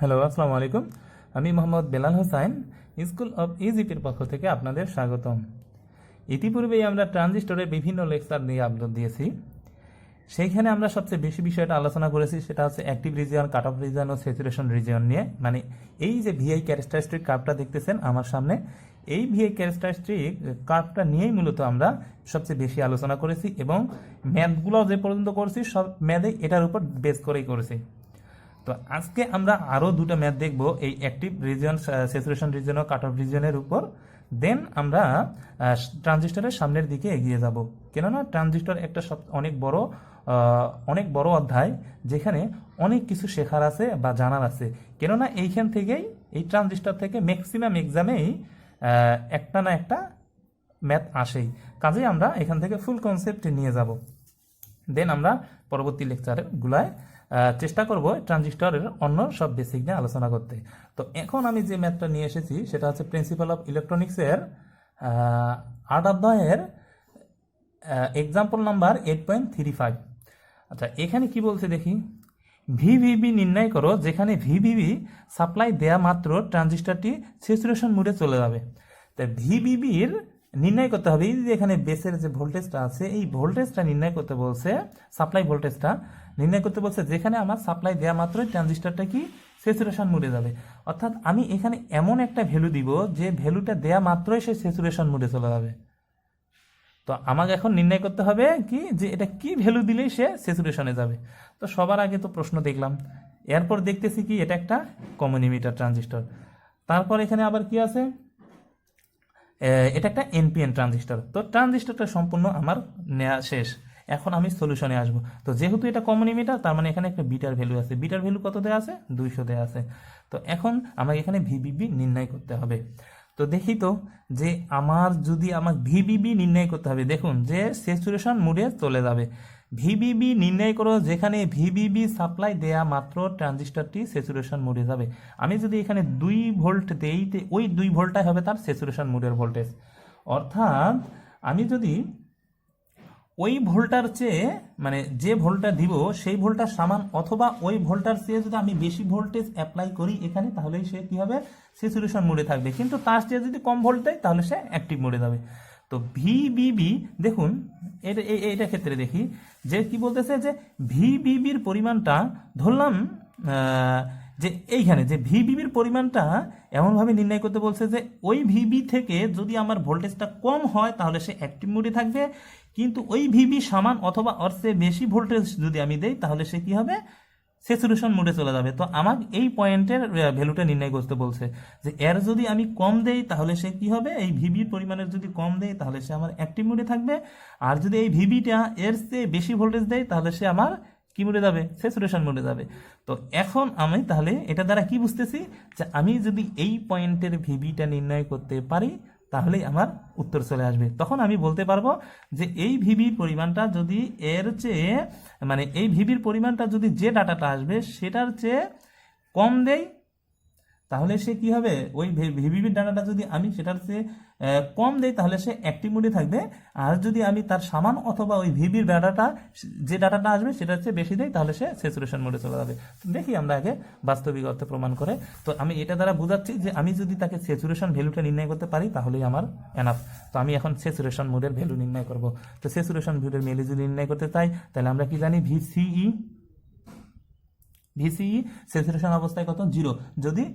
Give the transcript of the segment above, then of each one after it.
Hello, আসসালামু আলাইকুম। আমি মোহাম্মদ বেলাল হোসাইন, স্কুল অফ ইজিপির পক্ষ থেকে আপনাদের স্বাগতম। ইতিপূর্বেই আমরা ট্রানজিস্টরের বিভিন্ন লেকচার নিয়ে আপলোড দিয়েছি। সেইখানে আমরা সবচেয়ে বেশি বিষয়টা আলোচনা করেছি, সেটা হচ্ছে active region, cut off region ও স্যাচুরেশন রিজিয়ন নিয়ে। মানে এই যে ভিআই ক্যারেক্টারিস্টিক কার্ভটা দেখতেছেন আমার সামনে, এই ভিআই ক্যারেক্টারিস্টিক কার্ভটা নিয়েই মূলত আমরা সবচেয়ে বেশি আলোচনা করেছি এবং ম্যাথগুলো যে পর্যন্ত করছি সব ম্যাথেই এটার উপর বেস করেই করেছি। তো আজকে আমরা আরও দুটো ম্যাথ দেখব এই অ্যাক্টিভ রিজিয়ন, স্যাচুরেশন রিজিয়ন ও কাট অফ রিজিয়নের উপর। দেন আমরা ট্রানজিস্টরের সামনের দিকে এগিয়ে যাব, কেননা ট্রানজিস্টর একটা অনেক বড় অধ্যায়, যেখানে অনেক কিছু শেখার আছে বা জানার আছে। কেননা এইখান থেকেই, এই ট্রানজিস্টর থেকে ম্যাক্সিমাম এক্সামেই একটা না একটা ম্যাথ আসেই। কাজেই আমরা এখান থেকে ফুল কনসেপ্ট নিয়ে যাব। দেন আমরা পরবর্তী লেকচারগুলায় চেষ্টা করব ট্রানজিস্টরের অন্য সব বেসিক নিয়ে আলোচনা করতে। তো এখন আমি যে ম্যাথটা নিয়ে এসেছি সেটা হচ্ছে প্রিন্সিপাল অফ ইলেকট্রনিক্সের 8 অধ্যায়ের এক্সাম্পল নাম্বার 8.35। আচ্ছা, এখানে কি বলছে দেখি। ভিভিবি নির্ণয় করো যেখানে ভিভিবি সাপ্লাই দেয়া মাত্র ট্রানজিস্টরটি স্যাচুরেশন মোডে চলে যাবে। তাই ভিভিবির নির্ণয় করতে হবে। এই যে এখানে বেসের যে ভোল্টেজটা আছে, এই ভোল্টেজটা নির্ণয় করতে বলছে, সাপ্লাই ভোল্টেজটা নির্ণয় করতে বলছে যেখানে আমার সাপ্লাই দেওয়া মাত্রই ট্রানজিস্টরটা কি স্যাচুরেশন মোডে যাবে। অর্থাৎ আমি এখানে এমন একটা ভ্যালু দিব যে ভ্যালুটা দেয়া মাত্রই সে স্যাচুরেশন মোডে চলে যাবে। তো আমাকে এখন নির্ণয় করতে হবে কি, যে এটা কি ভ্যালু দিলেই সে স্যাচুরেশনে যাবে। তো সবার আগে তো প্রশ্ন দেখলাম, এরপর দেখতেছি কি এটা একটা কমন ইমিটার ট্রানজিস্টর। তারপর এখানে আবার কি আছে, এটা একটা এনপিএন ট্রানজিস্টর। তো ট্রানজিস্টরটা সম্পূর্ণ আমার নেওয়া শেষ। এখন আমি সলিউশনে আসব। তো যেহেতু এটা কমন ইমিটার, তার মানে এখানে একটা বিটার ভ্যালু আছে। বিটার ভ্যালু কত দেওয়া আছে? 200 দেওয়া আছে। তো এখন আমাকে এখানে ভিবিবি নির্ণয় করতে হবে। তো দেখি তো যে আমার ভিবিবি নির্ণয় করতে হবে। দেখুন যে স্যাচুরেশন মোডে চলে যাবে। ভিবিবি নির্ণয় করো যেখানে ভিবিবি সাপ্লাই দেয়া মাত্র ট্রানজিস্টরটি স্যাচুরেশন মোডে যাবে। আমি যদি এখানে 2 ভোল্ট দেই, ওই 2 ভোল্টটাই হবে তার স্যাচুরেশন মোডের ভোল্টেজ। অর্থাৎ আমি যদি ওই ভোল্টার চেয়ে, মানে যে ভোল্টটা দিব সেই ভোল্টার সমান অথবা ওই ভোল্টার চেয়ে যদি আমি বেশি ভোল্টেজ অ্যাপ্লাই করি এখানে, তাহলেই সে কী হবে, স্যাচুরেশন মোডে থাকবে। কিন্তু তার চেয়ে যদি কম ভোল্ট দেয় তাহলে সে অ্যাক্টিভ মোডে যাবে। তো ভিবিবি দেখুন, এটা ক্ষেত্রে দেখি যে কি বলতেছে, যে ভিবিবির পরিমাণটা ধরলাম যে এইখানে যে ভিবিবির পরিমাণটা এমনভাবে নির্ণয় করতে বলছে যে ওই ভিবি থেকে যদি আমার ভোল্টেজটা কম হয় তাহলে সে অ্যাক্টিভ মোডে থাকবে, কিন্তু ওই ভিবি সমান অথবা ওর চেয়ে বেশি ভোল্টেজ যদি আমি দেই তাহলে সে কি হবে, স্যাচুরেশন মোডে চলে যাবে। তো আমার এই পয়েন্টের ভ্যালুটা নির্ণয় করতে বলছে যে এর যদি আমি কম দেই তাহলে সে কি হবে, এই ভিবির পরিমাণের যদি কম দেই তাহলে সে আমার অ্যাক্টিভ মোডে থাকবে, আর যদি এই ভিবিটা এর চেয়ে বেশি ভোল্টেজ দেয় তাহলে সে আমার কি মোডে যাবে, স্যাচুরেশন মোডে যাবে। তো এখন আমি তাহলে এটা দ্বারা কি বুঝতেছি, যে আমি যদি এই পয়েন্টের ভিবিটা নির্ণয় করতে পারি তাহলেই আমার উত্তর চলে আসবে। তখন আমি বলতে পারবো যে এই ভিবির পরিমাণটা যদি এর চেয়ে, মানে এই ভিবির পরিমাণটা যদি যে ডাটাটা আসবে সেটার চেয়ে কম দেই তাহলে সে কি হবে, ওই ভিবির ডাটাটা যদি আমি সেটার চেয়ে কম দেই তাহলে সে অ্যাক্টিভ মোডে থাকবে। আর যদি আমি তার সমান অথবা ওই ভিবির ডাটাটা, যে ডাটাটা আসবে সেটার চেয়ে বেশি দেই তাহলে সে স্যাচুরেশন মোডে চলে যাবে। তো দেখি আমরা আগে বাস্তবিক অর্থে প্রমাণ করে। তো আমি এটা দ্বারা বোঝাচ্ছি যে আমি যদি তাকে স্যাচুরেশন ভ্যালুটা নির্ণয় করতে পারি তাহলেই আমার এনাফ। তো আমি এখন স্যাচুরেশন মোডের ভ্যালু নির্ণয় করব। তো স্যাচুরেশন ভ্যালুর ভ্যালু যদি নির্ণয় করতে চাই তাহলে আমরা কি জানি, ভিসিই স্যাচুরেশন অবস্থায় কত, 0, যদি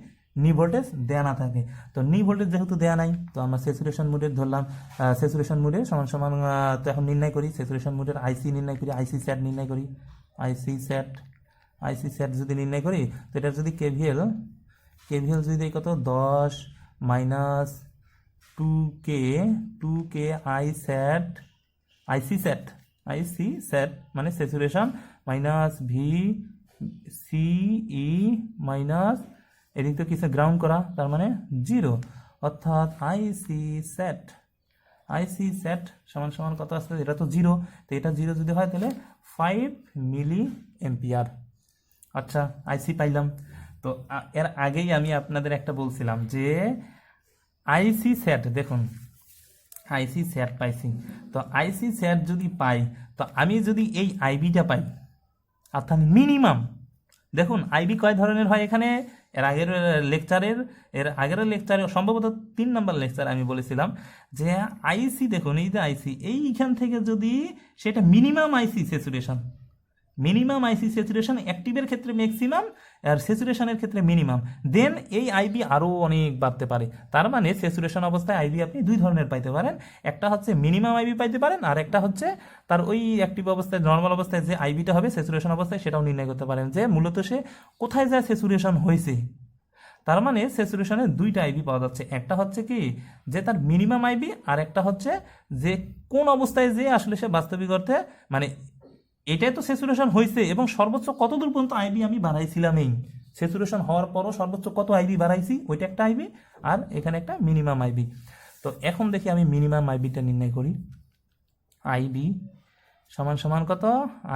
নি ভোল্টেজ দেয়া না থাকে। তো নি ভোল্টেজ যেহেতু দেয়া নাই, তো আমরা স্যাচুরেশন মোডের ধরলাম, স্যাচুরেশন মোডে সমান সমান। তো এখন নির্ণয় করি স্যাচুরেশন মোডের আইসি নির্ণয় করি, আইসি সেট নির্ণয় করি। আইসি সেট যদি নির্ণয় করি তো এটার যদি কেভিএল যদি দেয় কত, 10 মাইনাস 2K আইসি সেট মানে স্যাচুরেশন মাইনাস VCE মাইনাস এদিক তো কিছু গ্রাউন্ড করা, তার মানে 0। অর্থাৎ আইসি সেট সমান সমান কত আসছে, এটা তো 0। তো এটা 0 যদি হয় তাহলে 5 মিলি এম্পিয়ার। আচ্ছা, আইসি পাইলাম। তো এর আগেই আমি আপনাদের একটা বলছিলাম যে আইসি সেট, দেখুন আইসি সেট পাইছি। তো আইসি সেট যদি পাই, তো আমি যদি এই আইবিটা পাই, অর্থাৎ মিনিমাম, দেখুন আইবি কয় ধরনের হয়, এখানে এর আগের লেকচারে সম্ভবত 3 নম্বর লেকচার আমি বলেছিলাম যে আইসি দেখুন, এই যে আইসি এইখান থেকে যদি সেটা মিনিমাম আইসি স্যাচুরেশন অ্যাক্টিভের ক্ষেত্রে ম্যাক্সিমাম আর স্যাচুরেশনের ক্ষেত্রে মিনিমাম, দেন এই আইবি আরও অনেক বাড়তে পারে। তার মানে স্যাচুরেশন অবস্থায় আইবি আপনি 2 ধরনের পাইতে পারেন, একটা হচ্ছে মিনিমাম আইবি পাইতে পারেন, আর একটা হচ্ছে তার ওই অ্যাক্টিভ অবস্থায় নর্মাল অবস্থায় যে আইবিটা হবে স্যাচুরেশন অবস্থায় সেটাও নির্ণয় করতে পারেন যে মূলত সে কোথায় যায় স্যাচুরেশন হয়েছে। তার মানে স্যাচুরেশনের 2টা আইবি পাওয়া যাচ্ছে, একটা হচ্ছে কি যে তার মিনিমাম আইবি, আর একটা হচ্ছে যে কোন অবস্থায় যে আসলে সে বাস্তবিক অর্থে মানে এটাই তো স্যাচুরেশন হয়েছে এবং সর্বোচ্চ কতদূর পর্যন্ত আইবি আমি বাড়াইছিলাম, এই স্যাচুরেশন হওয়ার পরও সর্বোচ্চ কত আইবি বাড়াইছি ওইটা একটা আইবি, আর এখানে একটা মিনিমাম আইবি। তো এখন দেখি আমি মিনিমাম আইবিটা নির্ণয় করি। আইবি সমান সমান কত,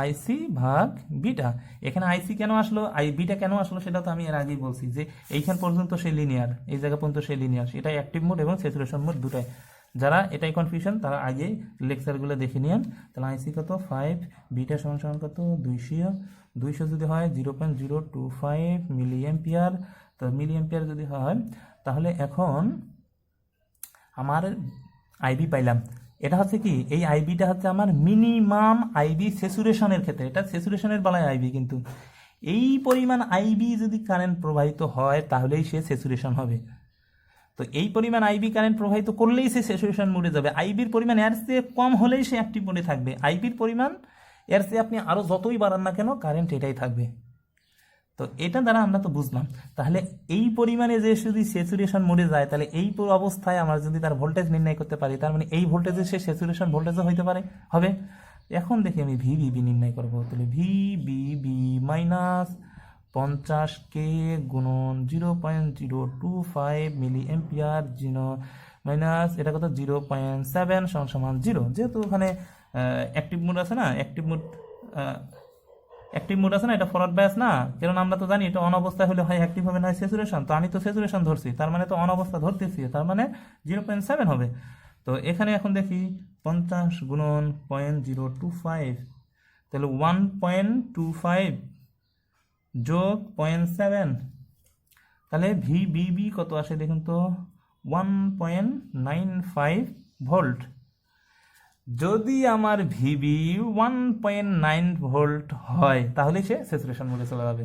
আইসি ভাগ বিটা। এখানে আইসি কেন আসলো, বিটা কেন আসলো সেটা তো আমি এর আগেই বলছি যে এইখান পর্যন্ত সে লিনিয়ার, এই জায়গা পর্যন্ত সে লিনিয়ার, এটাই অ্যাক্টিভ মোড এবং স্যাচুরেশন মোড দুটাই। যারা এটাই কনফিউশন তারা আগে লেকচারগুলো দেখে নিন। তাহলে আইসি কত 5, বিটা সমান সমান কত 200 যদি হয় 0.025 মিলি অ্যাম্পিয়ার। তো মিলি অ্যাম্পিয়ার যদি হয় তাহলে এখন আমার আইবি পাইলাম, এটা হচ্ছে কি এই আইবিটা হচ্ছে আমার মিনিমাম আইবি স্যাচুরেশনের ক্ষেত্রে, এটা স্যাচুরেশনের বেলায় আইবি, কিন্তু এই পরিমাণ আইবি যদি কারেন্ট প্রবাহিত হয় তাহলেই সে স্যাচুরেশন হবে। তো এই পরিমাণ আইবি কারেন্ট প্রবাহিত করলেই সে স্যাচুরেশন মোডে যাবে। আইবির পরিমাণ এর চেয়ে কম হলেই সে অ্যাক্টিভ মোডে থাকবে। আইবির পরিমাণ এর চেয়ে আপনি আরও যতই বাড়ান না কেন কারেন্ট এটাই থাকবে। তো এটা দ্বারা আমরা তো বুঝলাম, তাহলে এই পরিমাণে যে যদি স্যাচুরেশন মোডে যায় তাহলে এই অবস্থায় আমরা যদি তার ভোল্টেজ নির্ণয় করতে পারি, তার মানে এই ভোল্টেজে সে স্যাচুরেশন ভোল্টেজও হইতে পারে হবে। এখন দেখি আমি ভিবিবি নির্ণয় করবো। তাহলে ভিবিবি মাইনাস 50K গুণন 0.025 মিলি অ্যাম্পিয়ার মাইনাস এটা কত 0.7 সমান 0। যেহেতু ওখানে অ্যাক্টিভ মোড আছে না, অ্যাক্টিভ মোড আছে না, এটা ফরওয়ার্ড বায়াস না, কারণ আমরা তো জানি এটা অন অবস্থায় হলে হয় অ্যাক্টিভ হবে না হয় স্যাচুরেশন। তো আমি তো স্যাচুরেশন ধরছি, তার মানে তো অন অবস্থা ধরতেছি, তার মানে 0.7 হবে। তো এখানে এখন দেখি 50 গুণন 0.025, তাহলে 1.25 যোগ 0.7, তাহলে ভিবিবি কত আসে দেখুন তো 1.95 ভোল্ট। যদি আমার ভিবি 1.9 ভোল্ট হয় তাহলে সে স্যাচুরেশন মোডে চলে যাবে।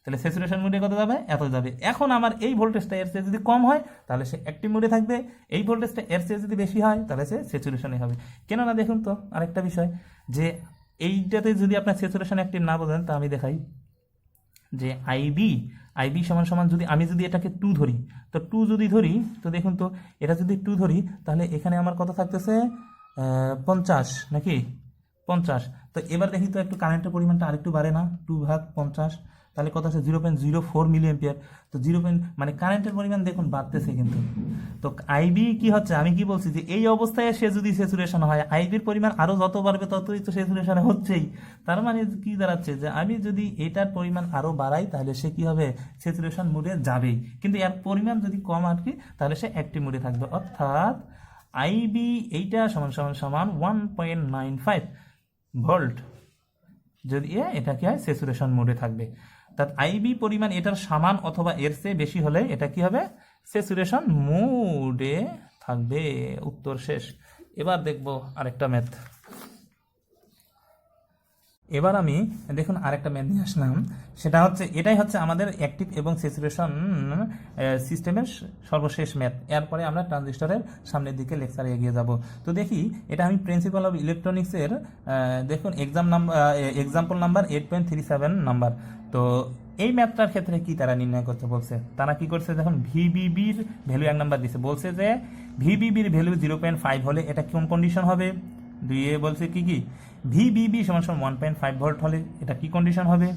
তাহলে স্যাচুরেশন মোডে কত যাবে, এত যাবে। এখন আমার এই ভোল্টেজটা এর চেয়ে যদি কম হয় তাহলে সে অ্যাক্টিভ মোডে থাকবে, এই ভোল্টেজটা এর চেয়ে যদি বেশি হয় তাহলে সে স্যাচুরেশনে হবে। কেননা দেখুন তো আরেকটা বিষয় যে এইটাতে যদি আপনার স্যাচুরেশন অ্যাক্টিভ না বোঝেন তা আমি দেখাই যে আইবি সমান সমান যদি আমি যদি এটাকে 2 ধরি, তো 2 যদি ধরি তো দেখুন তো এটা যদি 2 ধরি তাহলে এখানে আমার কত থাকতেছে 50 নাকি 50। তো এবার দেখি তো একটু কারেন্টের পরিমাণটা আরেকটু বাড়ে না, 2/50, তাহলে কত আছে 0.04 মিলি অ্যাম্পিয়ার। তো মানে কারেন্টের পরিমাণ দেখুন বাড়তেছে কিন্তু। তো আইবি কি হচ্ছে, আমি কি বলছি যে এই অবস্থায় সে যদি স্যাচুরেশন হয় আইবির পরিমাণ আরও যত বাড়বে ততই তো স্যাচুরেশনে হচ্ছেই। তার মানে কি দাঁড়াচ্ছে যে আমি যদি এটার পরিমাণ আরও বাড়াই তাহলে সে কি হবে স্যাচুরেশন মোডে যাবেই, কিন্তু এর পরিমাণ যদি কম আর কি তাহলে সে অ্যাক্টিভ মোডে থাকবে। অর্থাৎ আইবি এইটা সমান সমান সমান 1.95 ভোল্ট যদি এটা কি হয় স্যাচুরেশন মোডে থাকবে। অর্থাৎ আইবি পরিমাণ এটার সমান অথবা এর চেয়ে বেশি হলে এটা কি হবে স্যাচুরেশন মোডে থাকবে। উত্তর শেষ। এবার দেখব আরেকটা ম্যাথ। এবার আমি দেখুন আরেকটা ম্যাথ নিয়ে আসলাম, সেটা হচ্ছে এটাই হচ্ছে আমাদের অ্যাক্টিভ এবং স্যাচুরেশন সিস্টেমের সর্বশেষ ম্যাথ। এরপরে আমরা ট্রানজিস্টরের সামনের দিকে লেকচারে এগিয়ে যাব। তো দেখি এটা আমি প্রিন্সিপাল অফ ইলেকট্রনিক্সের দেখুন এক্সাম্পল নাম্বার 8.37 নাম্বার। তো এই ম্যাথটার ক্ষেত্রে কি তারা নির্ণয় করতে বলছে, তারা কি করছে দেখুন ভিবিবির ভ্যালু 1 নাম্বার দিছে, বলছে যে ভিবিবির ভ্যালু 0.5 হলে এটা কোন কন্ডিশন হবে। 2 বলছে কি ভিবিবি সমান সমান 1.5 ভোল্ট হলে এটা কি কন্ডিশন হবে।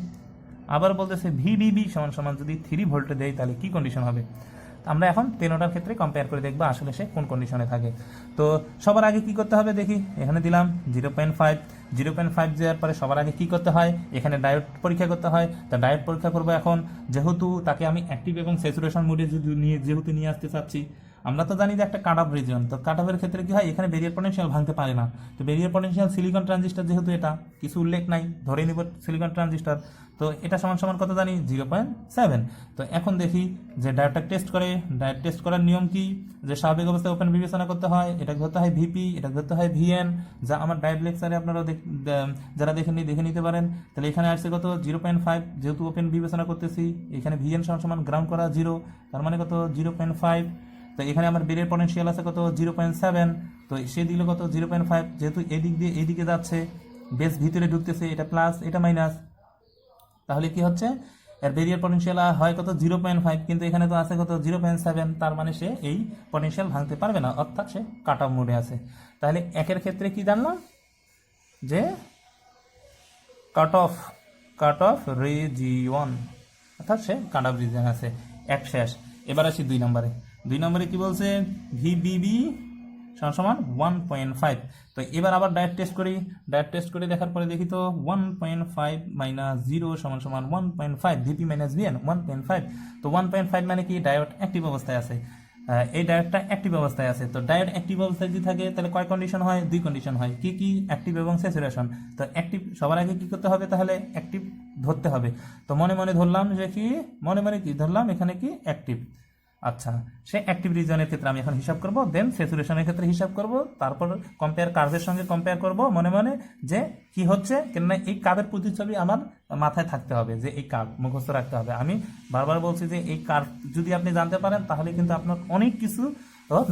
আবার বলতেছে ভিবিবি সমান সমান যদি 3 ভোল্টে দেয় তাহলে কি কন্ডিশন হবে। আমরা এখন তেনোটার ক্ষেত্রে কম্পেয়ার করে দেখবো আসলে সে কোন কন্ডিশনে থাকে। তো সবার আগে কি করতে হবে দেখি, এখানে দিলাম 0.5 দেওয়ার পরে সবার আগে কি করতে হয়, এখানে ডায়োড পরীক্ষা করতে হয়। তা ডায়োড পরীক্ষা করবো এখন, যেহেতু তাকে আমি অ্যাক্টিভ এবং স্যাচুরেশন মোডে যেহেতু নিয়ে আসতে চাচ্ছি, আমরা তো জানি যে একটা কাট অফ রিজন, তো কাট অফের ক্ষেত্রে কি হয়, এখানে ব্যারিয়ার পটেনশিয়াল ভাঙতে পারে না। তো ব্যারিয়ার পটেনশিয়াল সিলিকন ট্রানজিস্টর যেহেতু এটা কিছু উল্লেখ নাই, ধরে নিব সিলিকন ট্রানজিস্টর, তো এটা সমান সমান কত জানি 0.7। তো এখন দেখি যে ডায়োডটা টেস্ট করে, ডায়োড টেস্ট করার নিয়ম কি, যে স্বাভাবিক অবস্থায় ওপেন বিবেচনা করতে হয়, এটা ধরতে হয় ভিপি, এটা ধরতে হয় ভিএন, যা আমার ডায়োড লেকচারে আপনারা যারা দেখেননি দেখে নিতে পারেন। তাহলে এখানে আসছে কত 0.5, যেহেতু ওপেন বিবেচনা করতেছি, এখানে ভিএন সমান সমান গ্রাউন্ড করা 0, তার মানে কত 0.5। তো এখানে আমার বেরের পটেনশিয়াল আছে কত 0.7, তো সে দিল কত 0.5, যেহেতু এদিক দিয়ে এইদিকে যাচ্ছে, বেস ভিতরে ঢুকতেছে, এটা প্লাস এটা মাইনাস, তাহলে কি হচ্ছে এর বেরিয়ার পটেনশিয়াল হয় কত 0.5, কিন্তু এখানে তো আছে কত 0.7, তার মানে সে এই পটেনশিয়াল ভাঙতে পারবে না, অর্থাৎ সে কাট অফ মোডে আছে। তাহলে একের ক্ষেত্রে কি জানলাম যে কাট অফ রিজিয়ন, অর্থাৎ সে কাট অফ রিজিয়ন আছে, এক শেষ। এবার আসি 2 নম্বরে কি বলছে, ভিবিবি সমান 1.5। তো এবার আবার ডায়োড টেস্ট করে দেখার পরে দেখি তো 1.5 মাইনাস 0 সমান সমান 1.5, ভিপি মাইনাস ভিএন 1.5। তো 1.5 মানে কি ডায়োড অ্যাক্টিভ অবস্থায় আছে, এই ডায়োডটা অ্যাক্টিভ অবস্থায় আছে। তো ডায়োড অ্যাক্টিভ অবস্থায় যদি থাকে তাহলে কয় কন্ডিশন হয়, 2 কন্ডিশন হয়, কি অ্যাক্টিভ এবং স্যাচুরেশন। তো অ্যাক্টিভ সবার আগে কি করতে হবে, তাহলে অ্যাক্টিভ ধরতে হবে। তো মনে ধরলাম যে কি কি ধরলাম, এখানে কি অ্যাক্টিভ। আচ্ছা, সে অ্যাক্টিভ রিজনের ক্ষেত্রে আমি এখন হিসাব করব, দেন স্যাচুরেশনের ক্ষেত্রে হিসাব করব, তারপর কম্পেয়ার কার্ভের সঙ্গে কম্পেয়ার করব মনে যে কি হচ্ছে, কেননা এই কার্ভের প্রতিচ্ছবি আমার মাথায় থাকতে হবে, যে এই কার্ভ মুখস্থ রাখতে হবে। আমি বারবার বলছি যে এই কার্ভ যদি আপনি জানতে পারেন তাহলে কিন্তু আপনার অনেক কিছু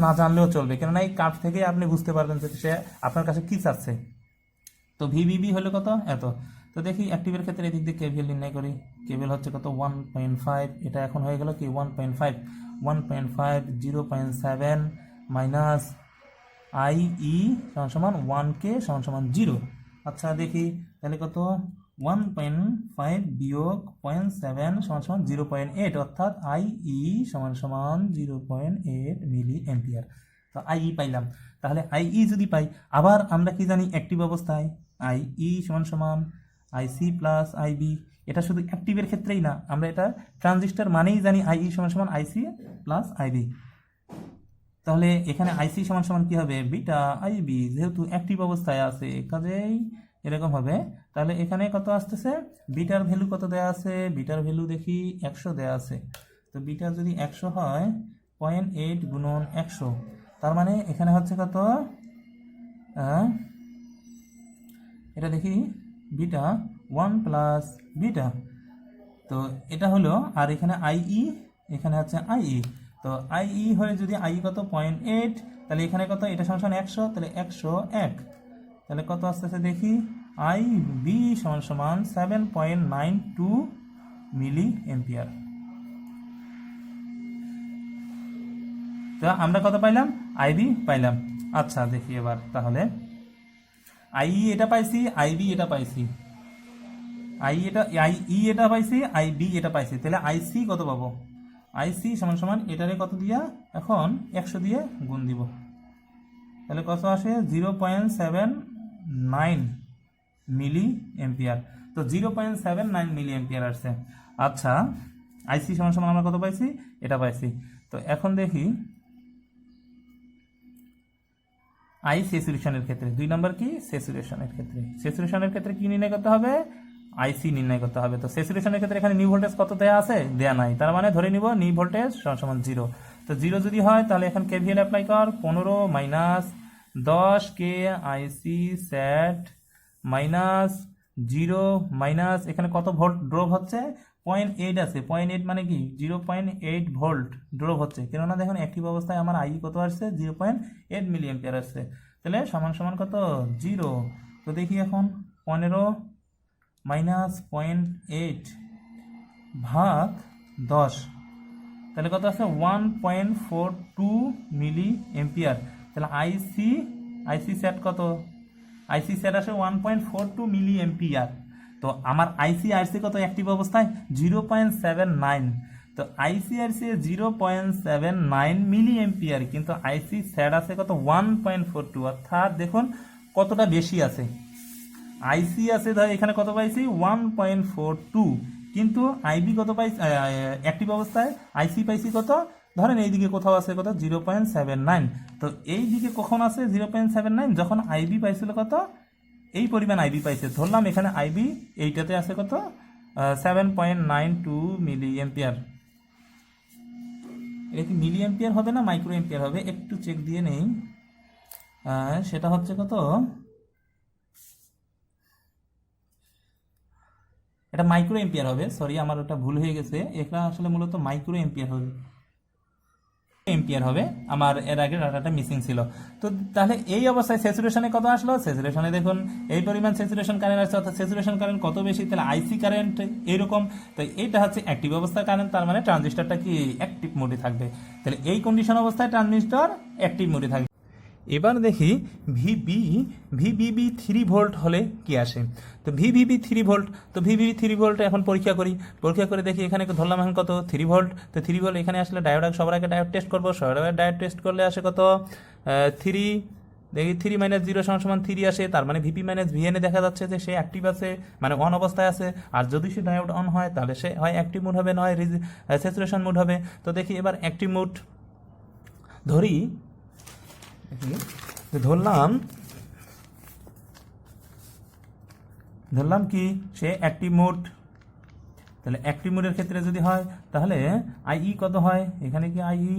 না জানলেও চলবে, কেননা এই কার্ভ থেকে আপনি বুঝতে পারবেন যে সে আপনার কাছে কি চাচ্ছে। তো ভিবিবি হলো কত এত। তো দেখি অ্যাক্টিভের ক্ষেত্রে এদিক দিয়ে কেভিএল নির্ণয় করি, কেভিএল হচ্ছে কত 1.5, এটা এখন হয়ে গেল কি 1.5, 0.7 মাইনাস আইই সমান 1K সমান 0। আচ্ছা দেখি তাহলে কত 1.5 বিয়োগ 0.7 সমান 0.8, অর্থাৎ আইই সমান 0.8 মিলি অ্যাম্পিয়ার। তো আইই পাইলাম। তাহলে আইই যদি পাই, আবার আমরা কি জানি অ্যাক্টিভ অবস্থায় আইই সমান আইসি প্লাস আইবি। এটা শুধু অ্যাক্টিভের ক্ষেত্রেই না, আমরা এটা ট্রানজিস্টর মানেই জানি আইই সমান আইসি প্লাস আইবি। তাহলে এখানে আইসি সমান কি হবে, বিটা আইবি, যেহেতু অ্যাক্টিভ অবস্থায় আছে কাজেই এরকম হবে। তাহলে এখানে কত আসতেছে, বিটার ভ্যালু কত দেয়া আছে, বিটার ভ্যালু দেখি 100 দেয়া আছে। তো বিটা যদি 100 হয় 0.8 গুণন 100, তার মানে এখানে হচ্ছে কত, এটা দেখি বিটা 1 প্লাস বিটা, তো এটা হলো। আর এখানে আইই, এখানে হচ্ছে আইই। তো আইই হয়ে যদি আই কত 0.8, তাহলে এখানে কত, এটা সমান 100, তাহলে 101, তাহলে কত আসতেছে দেখি, আই বি সমান 7.92 মিলি এম্পিয়ার। তো আমরা কত পাইলাম, আইবি পাইলাম। আচ্ছা দেখি এবার তাহলে আইই এটা পাইছি, আইবি এটা পাইছি, আইই এটা পাইছি, আইবি এটা পাইছি, তাহলে আইসি কত পাবো, আইসি সমান এটারে কত দিয়া এখন 100 দিয়ে গুণ দিব, তাহলে কত আসে 0.79 মিলি এম্পিয়ার। তো 0.79 মিলি এম্পিয়ার আসছে। আচ্ছা আইসি সমান আমরা কত পাইছি, এটা পাইছি। তো এখন দেখি আই স্যাচুরেশনের ক্ষেত্রে, 2 নম্বর কি স্যাচুরেশনের ক্ষেত্রে কি নির্ণয় করতে হবে, আইসি নির্ণয় করতে হবে। তো স্যাচুরেশনের ক্ষেত্রে এখানে নিউ ভোল্টেজ কত দেয়া আছে, দেয়া নাই, তার মানে ধরে নিব নিউ ভোল্টেজ সমান 0। তো 0 যদি হয় তাহলে এখন কেভিএল অ্যাপ্লাই কর, 15 মাইনাস 10 কে আইসি সেট মাইনাস 0 মাইনাস এখানে কত ভোল্ট ড্রপ হচ্ছে, 0.8 আছে, 0.8 মানে কি 0.8 ভোল্ট ড্রপ হচ্ছে, কেননা দেখুন অ্যাক্টিভ অবস্থায় আমার আই কত আসছে 0.8 মিলি অ্যাম্পিয়ার আসছে, তাহলে সমান কত 0। তো দেখি এখন 15 মাইনাস 0.8 ভাগ 10, তাহলে কত আছে 1.42 মিলি এম্পিয়ার। তাহলে আইসি সেট কত, আইসি সেট আসে 1.42 মিলি এম্পিয়ার। তো আমার আইসি আসছে কত অ্যাক্টিভ অবস্থায় 0.79, তো আইসি আসছে 0.79 মিলি এম্পিয়ার, কিন্তু আইসি সেট আছে কত 1.42, অর্থাৎ দেখুন কতটা বেশি আছে। আইসি আছে ধর এখানে কত পাইছি 1.42, কিন্তু আইবি কত পাইছি, অ্যাক্টিভ অবস্থায় আইসি পাইছি কত ধরেন এই দিকে কোথাও আছে কত 0.79, তো এই দিকে কখন আছে 0.79, যখন আইবি পাইছিল কত এই পরিমাণ আইবি পাইছে, ধরলাম এখানে আইবি এইটাতে আছে কত 7.92 মিলি এম্পিয়ার। এটা কি মিলি এম্পিয়ার হবে না মাইক্রো এম্পিয়ার হবে, একটু চেক দিয়ে নেই। সেটা হচ্ছে কত, এটা মাইক্রো এম্পিয়ার হবে, সরি আমার ওটা ভুল হয়ে গেছে, এটা আসলে মূলত মাইক্রো এম্পিয়ার হবে, এম্পিয়ার হবে, আমার এর আগে ডাটাটা মিসিং ছিল। তো তাহলে এই অবস্থায় স্যাচুরেশনে কত আসলো, স্যাচুরেশনে দেখুন এই পরিমাণ স্যাচুরেশন কারেন্ট আসছে, অর্থাৎ স্যাচুরেশন কারেন্ট কত বেশি, তাহলে আইসি কারেন্ট এইরকম। তো এইটা হচ্ছে অ্যাক্টিভ অবস্থার কারেন্ট, তার মানে ট্রানজিস্টরটা কি অ্যাক্টিভ মোডে থাকবে, তাহলে এই কন্ডিশন অবস্থায় ট্রানজিস্টর অ্যাক্টিভ মোডে থাকবে। এবার দেখি ভিবিবি 3 ভোল্ট হলে কি আসে। তো ভিবিবি 3 ভোল্ট, তো ভিবিবি 3 ভোল্ট এখন পরীক্ষা করে দেখি, এখানে ধরলাম এখন কত 3 ভোল্ট। তো 3 ভোল্ট এখানে আসলে ডায়োড সবার আগে ডায়োড টেস্ট করবো, ডায়োড টেস্ট করলে আসে কত 3, দেখি 3 - 0 = 3 আসে, তার মানে ভিপি - ভিএনে দেখা যাচ্ছে যে সে অ্যাক্টিভ আছে, মানে অন অবস্থায় আছে। আর যদি সে ডায়োড অন হয় তাহলে সে হয় অ্যাক্টিভ মোড হবে, নয় স্যাচুরেশন মোড হবে। তো দেখি এবার অ্যাক্টিভ মোড ধরি, ধরলাম কি সে অ্যাক্টিভ মোড, তাহলে অ্যাক্টিভ মোডের ক্ষেত্রে যদি হয় তাহলে আইই কত হয়, এখানে কি আইই,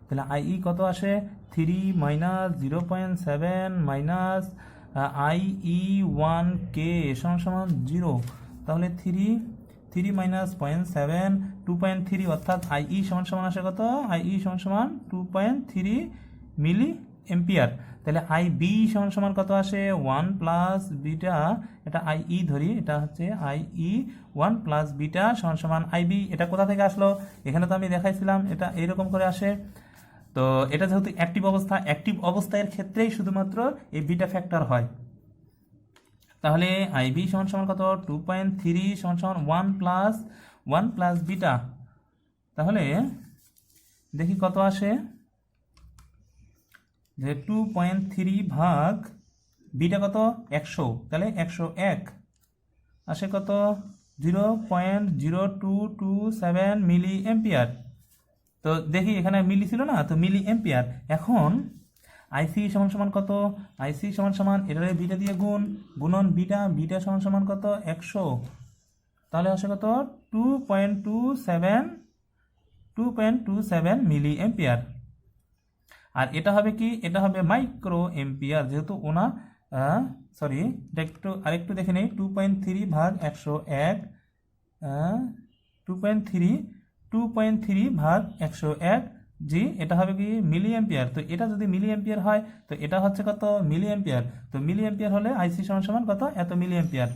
তাহলে আইই কত আসে 3 - 0.7 মাইনাস আইই 1K = 0, তাহলে 3 - 0.7 2.3, অর্থাৎ আইই সমান আসে কত, আইই সমান 2.3 মিলি এম্পিয়ার। তাহলে আই বি সমান কত আসে 1 প্লাস বিটা, এটা আইই ধরি, এটা হচ্ছে আইই 1 প্লাস বিটা সমান আইবি। এটা কোথা থেকে আসলো, এখানে তো আমি দেখাইছিলাম এটা এইরকম করে আসে। তো এটা যেহেতু অ্যাক্টিভ অবস্থার ক্ষেত্রেই শুধুমাত্র এই বিটা ফ্যাক্টর হয়, তাহলে আইবি সমান কত 2.3 সমান 1 প্লাস বিটা, তাহলে দেখি কত আসে, যে 2.3 ভাগ বিটা কত 100, তাহলে 101 আসে কত 0.0227 মিলি এম্পিয়ার। তো দেখি এখানে মিলি ছিল না, তো মিলি এম্পিয়ার। এখন আইসি সমান কত, আইসি সমান এটারে বিটা দিয়ে গুণন বিটা সমান কত 100, তাহলে আসে কত 2.27 মিলি এম্পিয়ার। আর এটা হবে কি, এটা হবে মাইক্রো এম্পিয়ার, যেহেতু ওনা সরি আরেকটু দেখে নেই, 2.3 ভাগ 101, 2.3 ভাগ 101 জি, এটা হবে কি মিলি এম্পিয়ার। তো এটা যদি মিলি এম্পিয়ার হয় তো এটা হচ্ছে কত মিলি এম্পিয়ার, তো মিলি এম্পিয়ার হলে আইসি সমান কত এত মিলি এম্পিয়ার।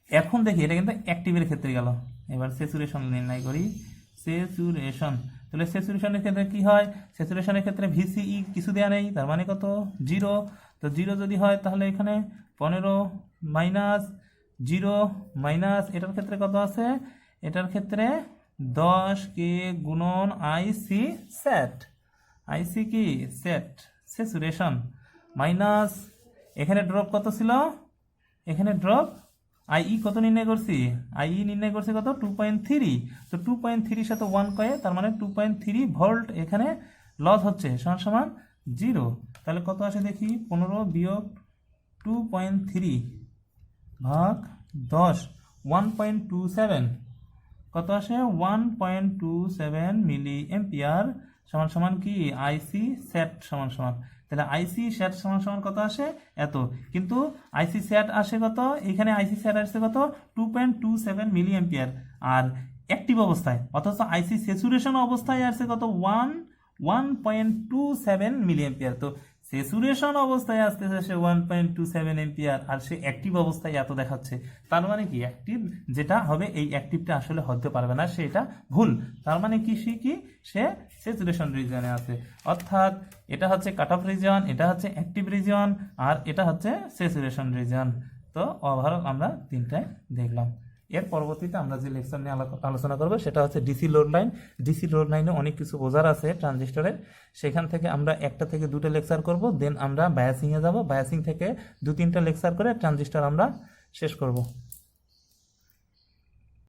এখন দেখি এটা কিন্তু অ্যাক্টিভের ক্ষেত্রে গেল, এবার স্যাচুরেশন নির্ণয় করি, স্যাচুরেশন। তাহলে স্যাচুরেশনের ক্ষেত্রে কি হয়, স্যাচুরেশনের ক্ষেত্রে ভিসিই কিছু দেওয়া নেই, তার মানে কত 0। তো 0 যদি হয় তাহলে এখানে 15 মাইনাস 0 মাইনাস এটার ক্ষেত্রে কত আছে, এটার ক্ষেত্রে 10K গুণন আইসি সেট, আইসি কি সেট স্যাচুরেশন মাইনাস এখানে ড্রপ কত ছিল, এখানে ড্রপ আইই কত নির্ণয় করছি, আইই নির্ণয় করছি কত 2.3, তো 2.3 সাথে 1 কয়ে তার মানে 2.3 ভোল্ট এখানে লস হচ্ছে সমান 0। তাহলে কত আসে দেখি 15 বিয়োগ 2.3 ভাগ 10 1.27 কত আসে 1.27 মিলি এম্পিয়ার সমান কি আইসি সেট সমান। তাহলে আইসি সেট সমান কত আসে এত, কিন্তু আইসি সেট আসে কত, এখানে আইসি সেট আসছে কত 2.27 মিলি এম্পিয়ার আর অ্যাক্টিভ অবস্থায়, অথচ আইসি স্যাচুরেশন অবস্থায় আসছে কত 1.27 মিলি এম্পিয়ার। তো স্যাচুরেশন অবস্থায় আসতেছে সে 1.27 এম্পিয়ার আর সে অ্যাক্টিভ অবস্থায় এত দেখাচ্ছে, তার মানে কি অ্যাক্টিভ যেটা হবে এই অ্যাক্টিভটা আসলে হতে পারবে না, সেটা ভুল। তার মানে কি সে স্যাচুরেশন রিজিয়নে আছে, অর্থাৎ এটা হচ্ছে কাট অফ রিজিয়ন, এটা হচ্ছে অ্যাক্টিভ রিজিয়ন আর এটা হচ্ছে স্যাচুরেশন রিজিয়ন। তো ওভারঅল আমরা তিনটায় দেখলাম। এর পরবর্তীতে আমরা যে লেকচার নিয়ে আলোচনা করবো সেটা হচ্ছে DC load line. DC load লাইনে অনেক কিছু বোঝার আছে ট্রানজিস্টরের, সেখান থেকে আমরা 1টা থেকে 2টা লেকচার করব, দেন আমরা বায়াসিংয়ে যাব, বায়াসিং থেকে 2-3টা লেকচার করে ট্রানজিস্টর আমরা শেষ করব।